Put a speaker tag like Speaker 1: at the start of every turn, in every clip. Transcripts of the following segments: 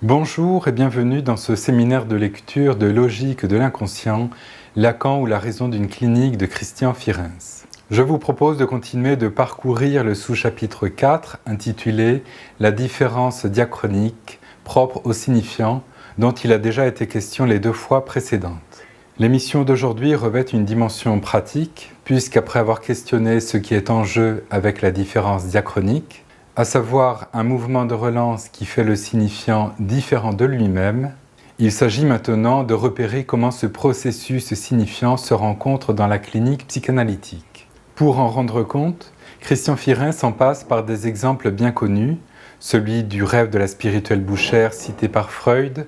Speaker 1: Bonjour et bienvenue dans ce séminaire de lecture de logique de l'inconscient, Lacan ou la raison d'une clinique de Christian Fierens. Je vous propose de continuer de parcourir le sous-chapitre 4 intitulé « La différence diachronique propre au signifiant » dont il a déjà été question les 2 fois précédentes. L'émission d'aujourd'hui revêt une dimension pratique puisqu'après avoir questionné ce qui est en jeu avec la différence diachronique, à savoir un mouvement de relance qui fait le signifiant différent de lui-même, il s'agit maintenant de repérer comment ce processus signifiant se rencontre dans la clinique psychanalytique. Pour en rendre compte, Christian Fierens en passe par des exemples bien connus, celui du rêve de la spirituelle bouchère cité par Freud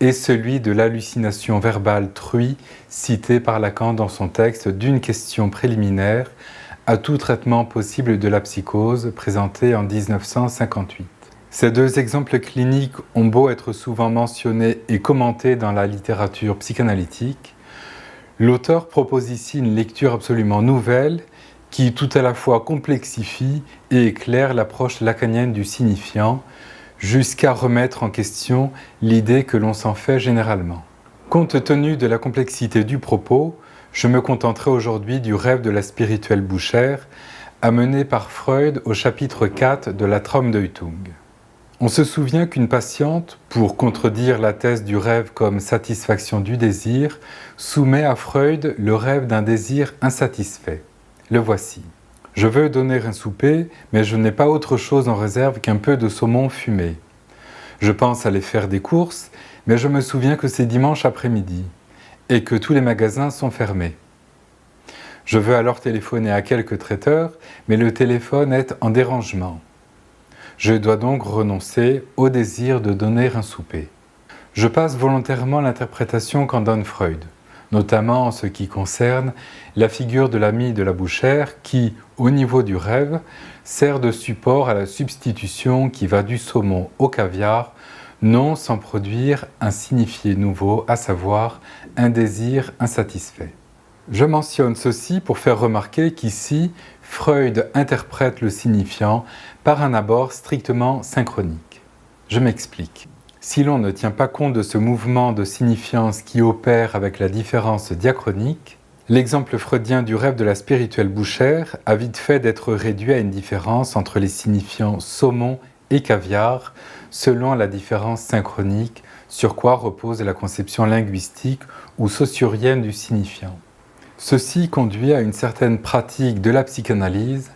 Speaker 1: et celui de l'hallucination verbale truie cité par Lacan dans son texte d'une question préliminaire à tout traitement possible de la psychose, présenté en 1958. Ces 2 exemples cliniques ont beau être souvent mentionnés et commentés dans la littérature psychanalytique, l'auteur propose ici une lecture absolument nouvelle qui tout à la fois complexifie et éclaire l'approche lacanienne du signifiant, jusqu'à remettre en question l'idée que l'on s'en fait généralement. Compte tenu de la complexité du propos, je me contenterai aujourd'hui du rêve de la spirituelle bouchère, amené par Freud au chapitre 4 de la Traumdeutung. On se souvient qu'une patiente, pour contredire la thèse du rêve comme satisfaction du désir, soumet à Freud le rêve d'un désir insatisfait. Le voici. Je veux donner un souper, mais je n'ai pas autre chose en réserve qu'un peu de saumon fumé. Je pense aller faire des courses, mais je me souviens que c'est dimanche après-midi et que tous les magasins sont fermés. Je veux alors téléphoner à quelques traiteurs, mais le téléphone est en dérangement. Je dois donc renoncer au désir de donner un souper. Je passe volontairement l'interprétation qu'en donne Freud, notamment en ce qui concerne la figure de l'ami de la bouchère qui, au niveau du rêve, sert de support à la substitution qui va du saumon au caviar, non sans produire un signifié nouveau, à savoir un désir insatisfait. Je mentionne ceci pour faire remarquer qu'ici, Freud interprète le signifiant par un abord strictement synchronique. Je m'explique. Si l'on ne tient pas compte de ce mouvement de signifiance qui opère avec la différence diachronique, l'exemple freudien du rêve de la spirituelle bouchère a vite fait d'être réduit à une différence entre les signifiants saumon et caviar, selon la différence synchronique sur quoi repose la conception linguistique ou saussurienne du signifiant. Ceci conduit à une certaine pratique de la psychanalyse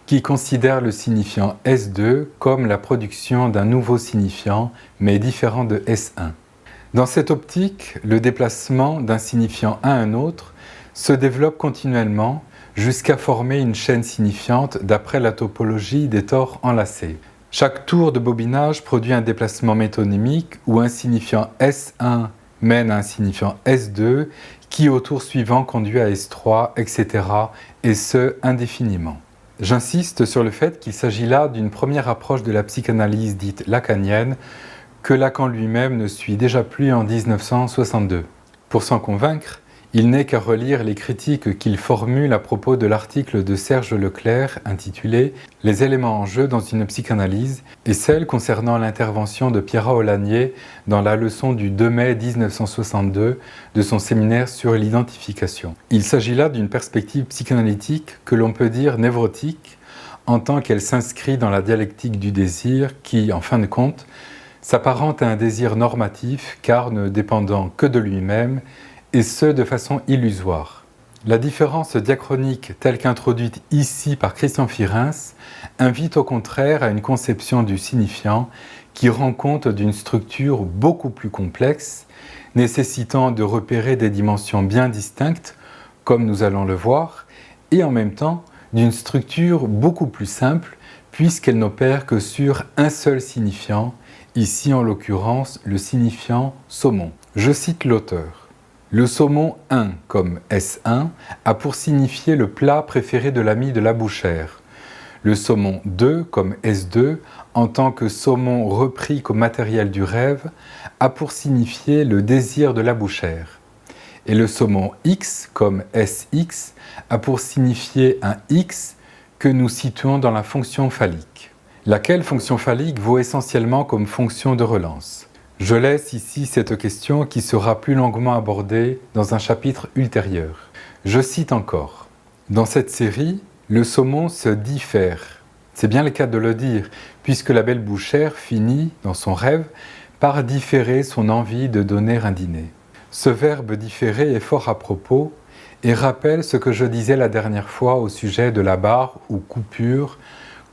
Speaker 1: qui considère le signifiant S2 comme la production d'un nouveau signifiant, mais différent de S1. Dans cette optique, le déplacement d'un signifiant à un autre se développe continuellement jusqu'à former une chaîne signifiante d'après la topologie des tores enlacés. Chaque tour de bobinage produit un déplacement métonymique où un signifiant S1 mène à un signifiant S2 qui au tour suivant conduit à S3, etc. et ce indéfiniment. J'insiste sur le fait qu'il s'agit là d'une première approche de la psychanalyse dite lacanienne que Lacan lui-même ne suit déjà plus en 1962. Pour s'en convaincre, il n'est qu'à relire les critiques qu'il formule à propos de l'article de Serge Leclerc intitulé « Les éléments en jeu dans une psychanalyse » et celle concernant l'intervention de Pierrat Olanier dans la leçon du 2 mai 1962 de son séminaire sur l'identification. Il s'agit là d'une perspective psychanalytique que l'on peut dire névrotique en tant qu'elle s'inscrit dans la dialectique du désir qui, en fin de compte, s'apparente à un désir normatif car ne dépendant que de lui-même et ce de façon illusoire. La différence diachronique telle qu'introduite ici par Christian Fierens invite au contraire à une conception du signifiant qui rend compte d'une structure beaucoup plus complexe, nécessitant de repérer des dimensions bien distinctes, comme nous allons le voir, et en même temps d'une structure beaucoup plus simple puisqu'elle n'opère que sur un seul signifiant, ici en l'occurrence le signifiant saumon. Je cite l'auteur. Le saumon 1 comme S1 a pour signifier le plat préféré de l'ami de la bouchère. Le saumon 2 comme S2 en tant que saumon repris comme matériel du rêve a pour signifier le désir de la bouchère. Et le saumon X comme SX a pour signifier un X que nous situons dans la fonction phallique. Laquelle fonction phallique vaut essentiellement comme fonction de relance. Je laisse ici cette question qui sera plus longuement abordée dans un chapitre ultérieur. Je cite encore. Dans cette série, le saumon se diffère. C'est bien le cas de le dire, puisque la belle bouchère finit, dans son rêve, par différer son envie de donner un dîner. Ce verbe différer est fort à propos et rappelle ce que je disais la dernière fois au sujet de la barre ou coupure,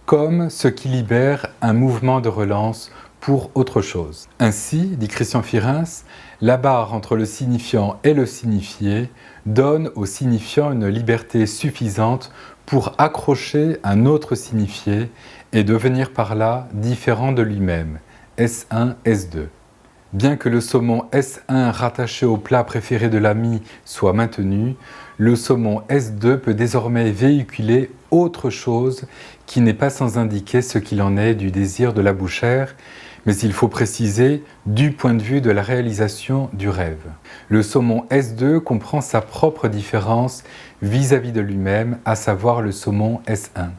Speaker 1: comme ce qui libère un mouvement de relance pour autre chose. Ainsi, dit Christian Firens, la barre entre le signifiant et le signifié donne au signifiant une liberté suffisante pour accrocher un autre signifié et devenir par là différent de lui-même, S1, S2. Bien que le saumon S1 rattaché au plat préféré de l'ami soit maintenu, le saumon S2 peut désormais véhiculer autre chose qui n'est pas sans indiquer ce qu'il en est du désir de la bouchère, mais il faut préciser du point de vue de la réalisation du rêve. Le saumon S2 comprend sa propre différence vis-à-vis de lui-même, à savoir le saumon S1.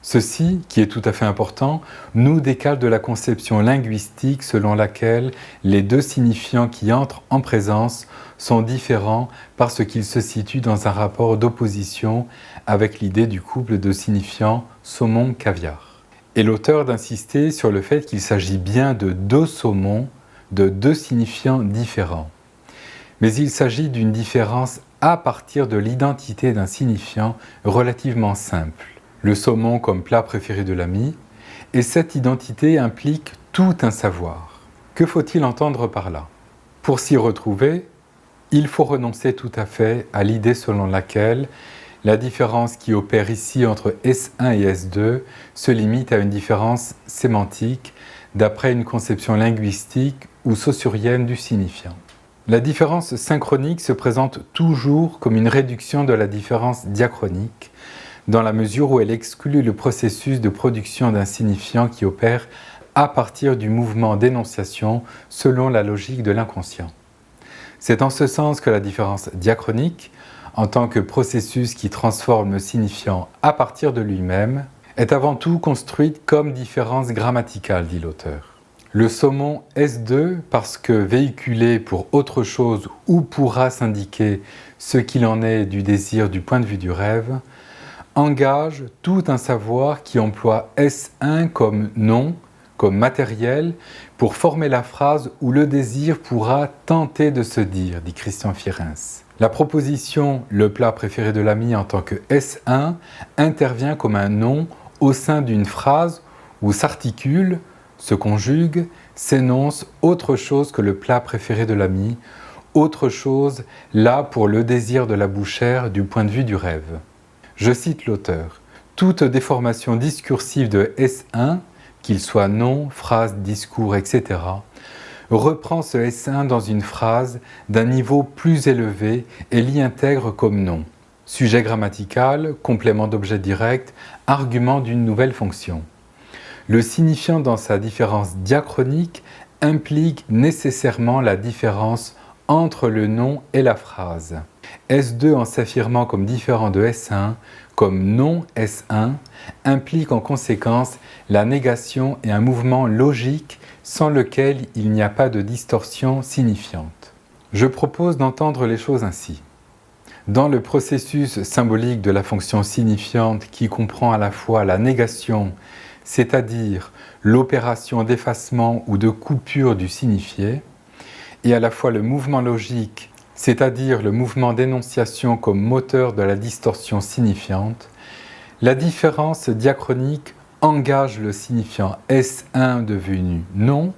Speaker 1: Ceci, qui est tout à fait important, nous décale de la conception linguistique selon laquelle les deux signifiants qui entrent en présence sont différents parce qu'ils se situent dans un rapport d'opposition avec l'idée du couple de signifiants saumon-caviar. Et l'auteur d'insister sur le fait qu'il s'agit bien de deux saumons, de deux signifiants différents. Mais il s'agit d'une différence à partir de l'identité d'un signifiant relativement simple. Le saumon comme plat préféré de l'ami, et cette identité implique tout un savoir. Que faut-il entendre par là? Pour s'y retrouver, il faut renoncer tout à fait à l'idée selon laquelle la différence qui opère ici entre S1 et S2 se limite à une différence sémantique d'après une conception linguistique ou saussurienne du signifiant. La différence synchronique se présente toujours comme une réduction de la différence diachronique, dans la mesure où elle exclut le processus de production d'un signifiant qui opère à partir du mouvement d'énonciation selon la logique de l'inconscient. C'est en ce sens que la différence diachronique, en tant que processus qui transforme le signifiant à partir de lui-même, est avant tout construite comme différence grammaticale, dit l'auteur. Le saumon S2, parce que véhiculé pour autre chose ou pourra s'indiquer ce qu'il en est du désir du point de vue du rêve, engage tout un savoir qui emploie S1 comme nom, comme matériel, pour former la phrase où le désir pourra tenter de se dire, dit Christian Firens. La proposition « le plat préféré de l'ami » en tant que S1 intervient comme un nom au sein d'une phrase où s'articule, se conjugue, s'énonce autre chose que le plat préféré de l'ami, autre chose là pour le désir de la bouchère du point de vue du rêve. Je cite l'auteur. Toute déformation discursive de S1, qu'il soit nom, phrase, discours, etc., reprend ce S1 dans une phrase d'un niveau plus élevé et l'y intègre comme nom. Sujet grammatical, complément d'objet direct, argument d'une nouvelle fonction. Le signifiant dans sa différence diachronique implique nécessairement la différence entre le nom et la phrase. S2 en s'affirmant comme différent de S1, comme non S1, implique en conséquence la négation et un mouvement logique sans lequel il n'y a pas de distorsion signifiante. Je propose d'entendre les choses ainsi. Dans le processus symbolique de la fonction signifiante qui comprend à la fois la négation, c'est-à-dire l'opération d'effacement ou de coupure du signifié, et à la fois le mouvement logique, c'est-à-dire le mouvement d'énonciation comme moteur de la distorsion signifiante, la différence diachronique engage le signifiant S1 devenu non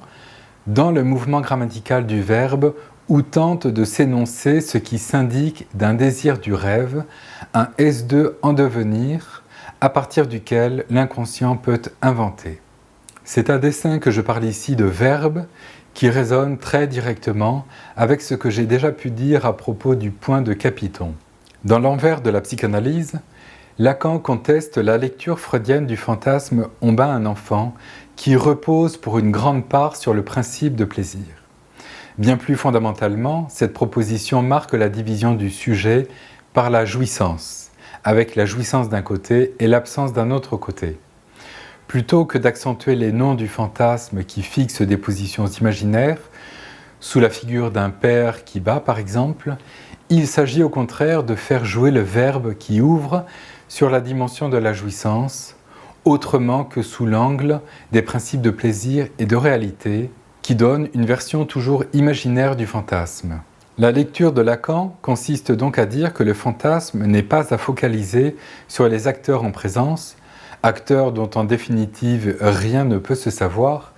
Speaker 1: dans le mouvement grammatical du verbe où tente de s'énoncer ce qui s'indique d'un désir du rêve, un S2 en devenir, à partir duquel l'inconscient peut inventer. C'est à dessein que je parle ici de verbe qui résonne très directement avec ce que j'ai déjà pu dire à propos du point de Capiton. Dans l'envers de la psychanalyse, Lacan conteste la lecture freudienne du fantasme « on bat un enfant » qui repose pour une grande part sur le principe de plaisir. Bien plus fondamentalement, cette proposition marque la division du sujet par la jouissance, avec la jouissance d'un côté et l'absence d'un autre côté. Plutôt que d'accentuer les noms du fantasme qui fixent des positions imaginaires, sous la figure d'un père qui bat par exemple, il s'agit au contraire de faire jouer le verbe qui ouvre sur la dimension de la jouissance, autrement que sous l'angle des principes de plaisir et de réalité, qui donnent une version toujours imaginaire du fantasme. La lecture de Lacan consiste donc à dire que le fantasme n'est pas à focaliser sur les acteurs en présence, acteurs dont en définitive rien ne peut se savoir,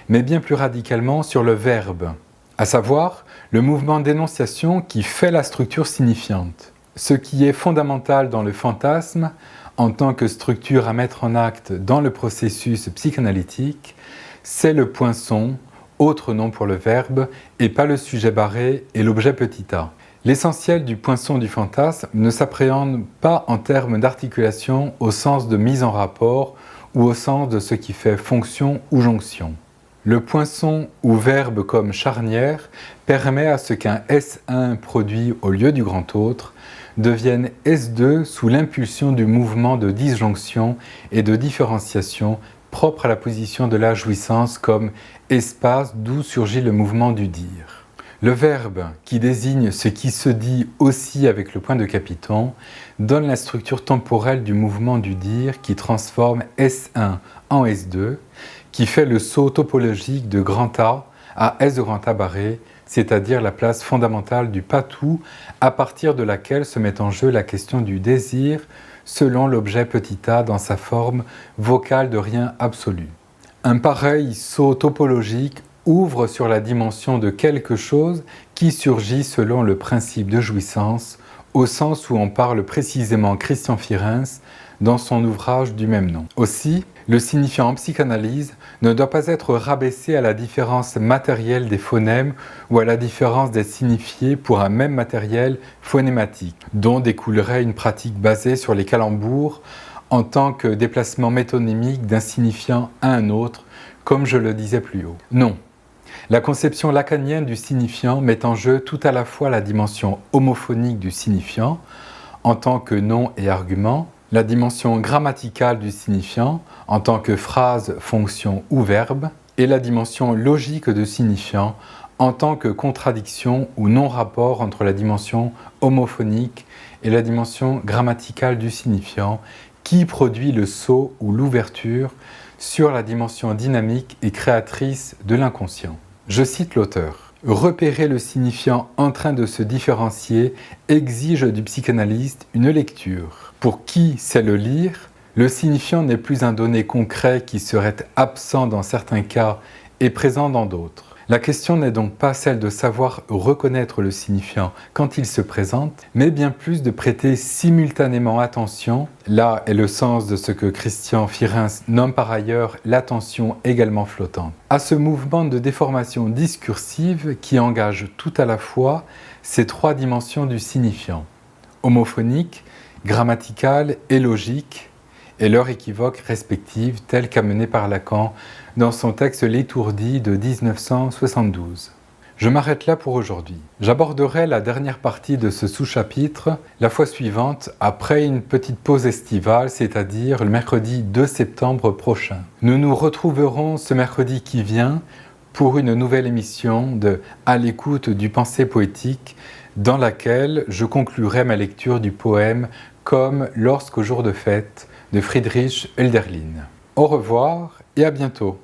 Speaker 1: mais bien plus radicalement sur le verbe, à savoir le mouvement d'énonciation qui fait la structure signifiante. Ce qui est fondamental dans le fantasme, en tant que structure à mettre en acte dans le processus psychanalytique, c'est le poinçon, autre nom pour le verbe, et pas le sujet barré et l'objet petit a. L'essentiel du poinçon du fantasme ne s'appréhende pas en termes d'articulation au sens de mise en rapport ou au sens de ce qui fait fonction ou jonction. Le poinçon ou verbe comme charnière permet à ce qu'un S1 produit au lieu du grand autre devienne S2 sous l'impulsion du mouvement de disjonction et de différenciation propre à la position de la jouissance comme espace d'où surgit le mouvement du dire. Le verbe, qui désigne ce qui se dit aussi avec le point de Capiton, donne la structure temporelle du mouvement du dire qui transforme S1 en S2, qui fait le saut topologique de grand A à S de grand A barré, c'est-à-dire la place fondamentale du patou à partir de laquelle se met en jeu la question du désir selon l'objet petit a dans sa forme vocale de rien absolu. Un pareil saut topologique ouvre sur la dimension de quelque chose qui surgit selon le principe de jouissance, au sens où on parle précisément Christian Fierens dans son ouvrage du même nom. Aussi, le signifiant en psychanalyse ne doit pas être rabaissé à la différence matérielle des phonèmes ou à la différence des signifiés pour un même matériel phonématique, dont découlerait une pratique basée sur les calembours en tant que déplacement métonymique d'un signifiant à un autre, comme je le disais plus haut. Non. La conception lacanienne du signifiant met en jeu tout à la fois la dimension homophonique du signifiant, en tant que nom et argument, la dimension grammaticale du signifiant, en tant que phrase, fonction ou verbe, et la dimension logique du signifiant, en tant que contradiction ou non-rapport entre la dimension homophonique et la dimension grammaticale du signifiant, qui produit le saut ou l'ouverture sur la dimension dynamique et créatrice de l'inconscient. Je cite l'auteur. « Repérer le signifiant en train de se différencier exige du psychanalyste une lecture. Pour qui sait le lire, le signifiant n'est plus un donné concret qui serait absent dans certains cas et présent dans d'autres. La question n'est donc pas celle de savoir reconnaître le signifiant quand il se présente, mais bien plus de prêter simultanément attention, là est le sens de ce que Christian Fierens nomme par ailleurs l'attention également flottante, à ce mouvement de déformation discursive qui engage tout à la fois ces trois dimensions du signifiant, homophonique, grammaticale et logique, et leur équivoque respective telle qu'amenée par Lacan dans son texte L'étourdi de 1972. Je m'arrête là pour aujourd'hui. J'aborderai la dernière partie de ce sous-chapitre la fois suivante, après une petite pause estivale, c'est-à-dire le mercredi 2 septembre prochain. Nous nous retrouverons ce mercredi qui vient pour une nouvelle émission de À l'écoute du pensée poétique, dans laquelle je conclurai ma lecture du poème Comme lorsqu'au jour de fête de Friedrich Hölderlin. Au revoir et à bientôt.